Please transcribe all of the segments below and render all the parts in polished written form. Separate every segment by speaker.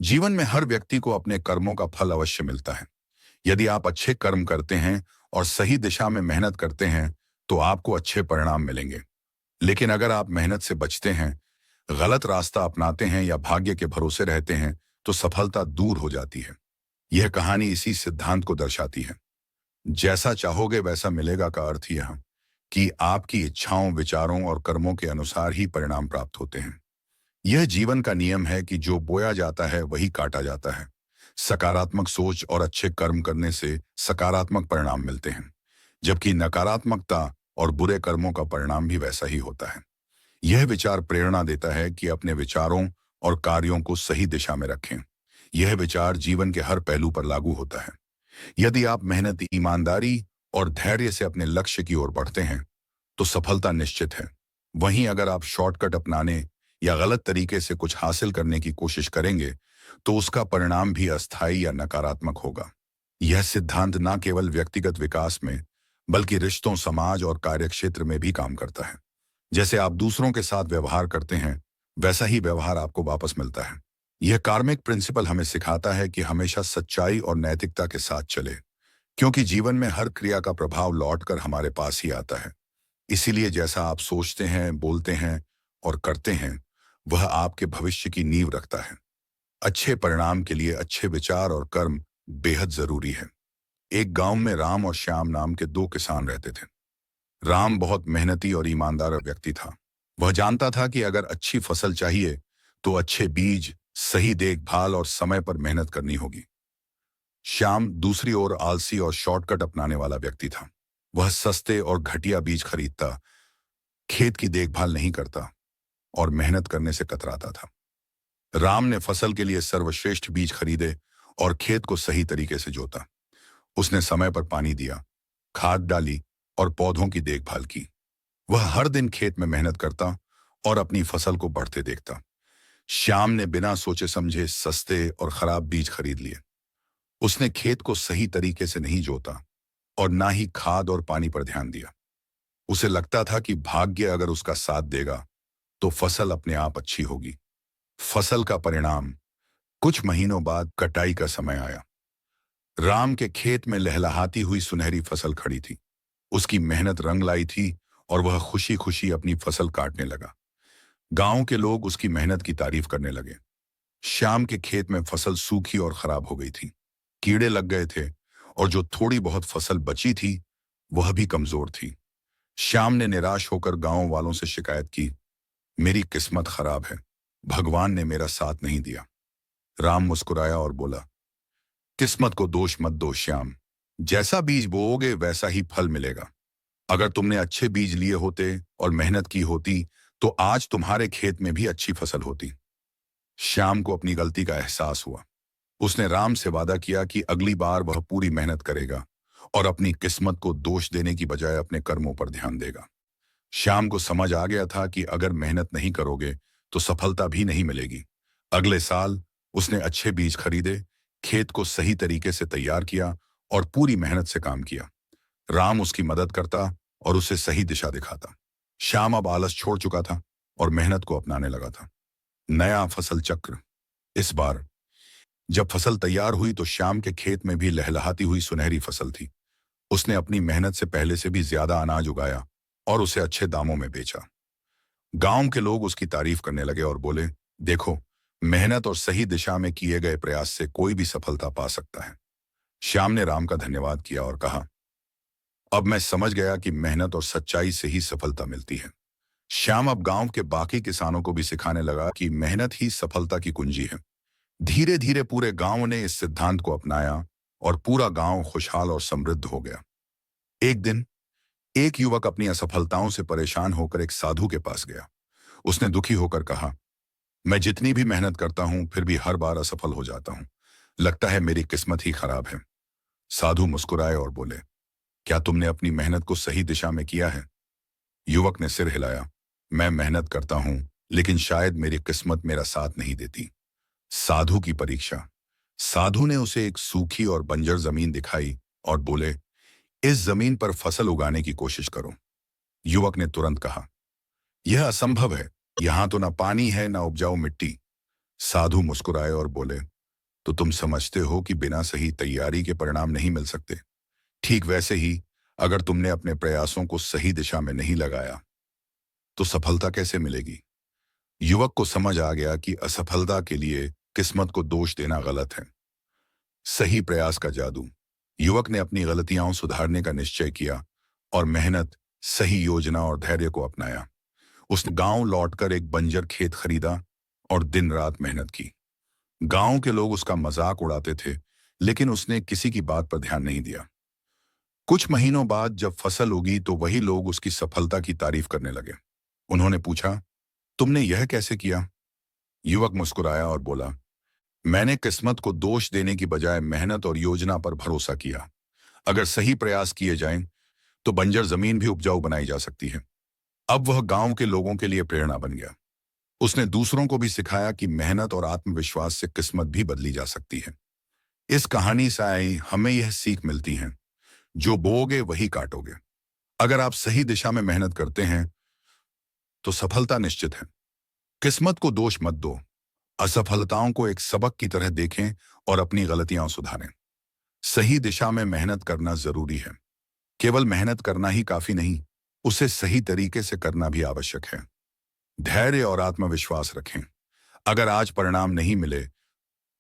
Speaker 1: जीवन में हर व्यक्ति को अपने कर्मों का फल अवश्य मिलता है। यदि आप अच्छे कर्म करते हैं और सही दिशा में मेहनत करते हैं तो आपको अच्छे परिणाम मिलेंगे। लेकिन अगर आप मेहनत से बचते हैं, गलत रास्ता अपनाते हैं या भाग्य के भरोसे रहते हैं तो सफलता दूर हो जाती है। यह कहानी इसी सिद्धांत को दर्शाती है। जैसा चाहोगे वैसा मिलेगा का अर्थ यह है कि आपकी इच्छाओं, विचारों और कर्मों के अनुसार ही परिणाम प्राप्त होते हैं। यह जीवन का नियम है कि जो बोया जाता है वही काटा जाता है। सकारात्मक सोच और अच्छे कर्म करने से सकारात्मक परिणाम मिलते हैं, जबकि नकारात्मकता और बुरे कर्मों का परिणाम भी वैसा ही होता है। यह विचार प्रेरणा देता है कि अपने विचारों और कार्यों को सही दिशा में रखें। यह विचार जीवन के हर पहलू पर लागू होता है। यदि आप मेहनत, ईमानदारी और धैर्य से अपने लक्ष्य की ओर बढ़ते हैं तो सफलता निश्चित है। वहीं अगर आप शॉर्टकट अपनाने या गलत तरीके से कुछ हासिल करने की कोशिश करेंगे तो उसका परिणाम भी अस्थायी या नकारात्मक होगा। यह सिद्धांत न केवल व्यक्तिगत विकास में बल्कि रिश्तों, समाज और कार्यक्षेत्र में भी काम करता है। जैसे आप दूसरों के साथ व्यवहार करते हैं वैसा ही व्यवहार आपको वापस मिलता है। यह कार्मिक प्रिंसिपल हमें सिखाता है कि हमेशा सच्चाई और नैतिकता के साथ चले, क्योंकि जीवन में हर क्रिया का प्रभाव लौटकर हमारे पास ही आता है। इसीलिए जैसा आप सोचते हैं, बोलते हैं और करते हैं वह आपके भविष्य की नींव रखता है। अच्छे परिणाम के लिए अच्छे विचार और कर्म बेहद जरूरी है। एक गांव में राम और श्याम नाम के दो किसान रहते थे। राम बहुत मेहनती और ईमानदार व्यक्ति था। वह जानता था कि अगर अच्छी फसल चाहिए तो अच्छे बीज, सही देखभाल और समय पर मेहनत करनी होगी। श्याम दूसरी ओर आलसी और शॉर्टकट अपनाने वाला व्यक्ति था। वह सस्ते और घटिया बीज खरीदता, खेत की देखभाल नहीं करता और मेहनत करने से कतराता था। राम ने फसल के लिए सर्वश्रेष्ठ बीज खरीदे और खेत को सही तरीके से जोता। उसने समय पर पानी दिया, खाद डाली और पौधों की देखभाल की। वह हर दिन खेत में मेहनत करता और अपनी फसल को बढ़ते देखता। श्याम ने बिना सोचे समझे सस्ते और खराब बीज खरीद लिए। उसने खेत को सही तरीके से नहीं जोता और ना ही खाद और पानी पर ध्यान दिया। उसे लगता था कि भाग्य अगर उसका साथ देगा तो फसल अपने आप अच्छी होगी। फसल का परिणाम, कुछ महीनों बाद कटाई का समय आया। राम के खेत में लहलहाती हुई सुनहरी फसल खड़ी थी। उसकी मेहनत रंग लाई थी और वह खुशी खुशी अपनी फसल काटने लगा। गांव के लोग उसकी मेहनत की तारीफ करने लगे। श्याम के खेत में फसल सूखी और खराब हो गई थी। कीड़े लग गए थे और जो थोड़ी बहुत फसल बची थी वह भी कमजोर थी। श्याम ने निराश होकर गांव वालों से शिकायत की, मेरी किस्मत खराब है, भगवान ने मेरा साथ नहीं दिया। राम मुस्कुराया और बोला, किस्मत को दोष मत दो श्याम, जैसा बीज बोओगे वैसा ही फल मिलेगा। अगर तुमने अच्छे बीज लिए होते और मेहनत की होती तो आज तुम्हारे खेत में भी अच्छी फसल होती। श्याम को अपनी गलती का एहसास हुआ। उसने राम से वादा किया कि अगली बार वह पूरी मेहनत करेगा और अपनी किस्मत को दोष देने की बजाय अपने कर्मों पर ध्यान देगा। श्याम को समझ आ गया था कि अगर मेहनत नहीं करोगे तो सफलता भी नहीं मिलेगी। अगले साल उसने अच्छे बीज खरीदे, खेत को सही तरीके से तैयार किया और पूरी मेहनत से काम किया। राम उसकी मदद करता और उसे सही दिशा दिखाता। श्याम अब आलस छोड़ चुका था और मेहनत को अपनाने लगा था। नया फसल चक्र। इस बार जब फसल तैयार हुई तो श्याम के खेत में भी लहलहाती हुई सुनहरी फसल थी। उसने अपनी मेहनत से पहले से भी ज्यादा अनाज उगाया और उसे अच्छे दामों में बेचा। गांव के लोग उसकी तारीफ करने लगे और बोले, देखो, मेहनत और सही दिशा में किए गए प्रयास से कोई भी सफलता पा सकता है। श्याम ने राम का धन्यवाद किया और कहा, अब मैं समझ गया कि मेहनत और सच्चाई से ही सफलता मिलती है। श्याम अब गांव के बाकी किसानों को भी सिखाने लगा कि मेहनत ही सफलता की कुंजी है। धीरे धीरे पूरे गांव ने इस सिद्धांत को अपनाया और पूरा गांव खुशहाल और समृद्ध हो गया। एक दिन एक युवक अपनी असफलताओं से परेशान होकर एक साधु के पास गया। उसने दुखी होकर कहा, मैं जितनी भी मेहनत करता हूं फिर भी हर बार असफल हो जाता हूं। लगता है मेरी किस्मत ही खराब है। साधु मुस्कुराए और बोले, क्या तुमने अपनी मेहनत को सही दिशा में किया है? युवक ने सिर हिलाया, मैं मेहनत करता हूं लेकिन शायद मेरी किस्मत मेरा साथ नहीं देती। साधु की परीक्षा। साधु ने उसे एक सूखी और बंजर जमीन दिखाई और बोले, इस जमीन पर फसल उगाने की कोशिश करो। युवक ने तुरंत कहा, यह असंभव है, यहां तो ना पानी है ना उपजाऊ मिट्टी। साधु मुस्कुराए और बोले, तो तुम समझते हो कि बिना सही तैयारी के परिणाम नहीं मिल सकते? ठीक वैसे ही, अगर तुमने अपने प्रयासों को सही दिशा में नहीं लगाया तो सफलता कैसे मिलेगी? युवक को समझ आ गया कि असफलता के लिए किस्मत को दोष देना गलत है। सही प्रयास का जादू। युवक ने अपनी गलतियां सुधारने का निश्चय किया और मेहनत, सही योजना और धैर्य को अपनाया। उसने गांव लौटकर एक बंजर खेत खरीदा और दिन रात मेहनत की। गांव के लोग उसका मजाक उड़ाते थे, लेकिन उसने किसी की बात पर ध्यान नहीं दिया। कुछ महीनों बाद जब फसल उगी तो वही लोग उसकी सफलता की तारीफ करने लगे। उन्होंने पूछा, तुमने यह कैसे किया? युवक मुस्कुराया और बोला, मैंने किस्मत को दोष देने की बजाय मेहनत और योजना पर भरोसा किया। अगर सही प्रयास किए जाएं, तो बंजर जमीन भी उपजाऊ बनाई जा सकती है। अब वह गांव के लोगों के लिए प्रेरणा बन गया। उसने दूसरों को भी सिखाया कि मेहनत और आत्मविश्वास से किस्मत भी बदली जा सकती है। इस कहानी से हमें यह सीख मिलती है, जो बोओगे वही काटोगे। अगर आप सही दिशा में मेहनत करते हैं तो सफलता निश्चित है। किस्मत को दोष मत दो। असफलताओं को एक सबक की तरह देखें और अपनी गलतियां सुधारें। सही दिशा में मेहनत करना जरूरी है। केवल मेहनत करना ही काफी नहीं, उसे सही तरीके से करना भी आवश्यक है। धैर्य और आत्मविश्वास रखें। अगर आज परिणाम नहीं मिले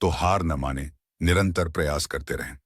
Speaker 1: तो हार न माने, निरंतर प्रयास करते रहें।